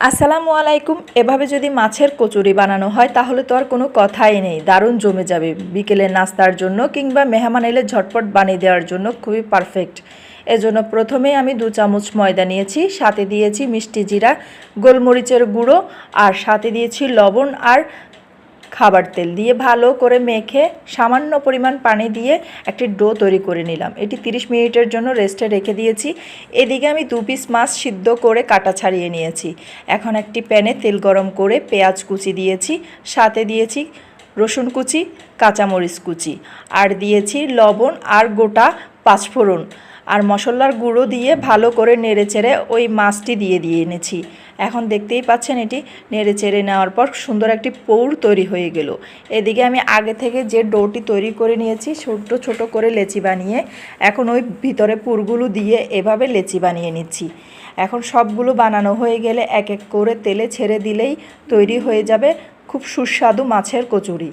আসসালামু আলাইকুম। এভাবে যদি মাছের কচুরি বানানো হয় তাহলে তো আর কোনো কথাই নেই, দারুণ জমে যাবে বিকেলের নাস্তার জন্য কিংবা মেহমান এলে ঝটপট বানিয়ে দেওয়ার জন্য খুবই পারফেক্ট। এজন্য প্রথমেই আমি 2 চামচ ময়দা নিয়েছি, সাথে দিয়েছি মিষ্টি জিরা, গোলমরিচের গুঁড়ো আর সাথে দিয়েছি লবণ আর খাবার তেল দিয়ে ভালো করে মেখে সামান্য পরিমাণ পানি দিয়ে একটি ডো তৈরি করে নিলাম। এটি 30 মিনিটের জন্য রেস্টে রেখে দিয়েছি। এদিকে আমি 2 পিস মাছ সিদ্ধ করে কাটা ছাড়িয়ে নিয়েছি। এখন একটি প্যানে তেল গরম করে পেঁয়াজ কুচি দিয়েছি, সাথে দিয়েছি রসুন কুচি, কাঁচামরিচ কুচি আর দিয়েছি লবণ আর গোটা পাঁচফোড়ন আর মশলার গুঁড়ো দিয়ে ভালো করে নেড়েচেড়ে ওই মাছটি দিয়ে এনেছি। এখন দেখতেই পাচ্ছেন এটি নেড়েচেড়ে নেওয়ার পর সুন্দর একটি পৌর তৈরি হয়ে গেল। এদিকে আমি আগে থেকে যে ডোটি তৈরি করে নিয়েছি ছোট ছোট করে লেচি বানিয়ে এখন ওই ভিতরে পুরগুলো দিয়ে এভাবে লেচি বানিয়ে নিচ্ছি। এখন সবগুলো বানানো হয়ে গেলে এক এক করে তেলে ছেড়ে দিলেই তৈরি হয়ে যাবে খুব সুস্বাদু মাছের কচুরি।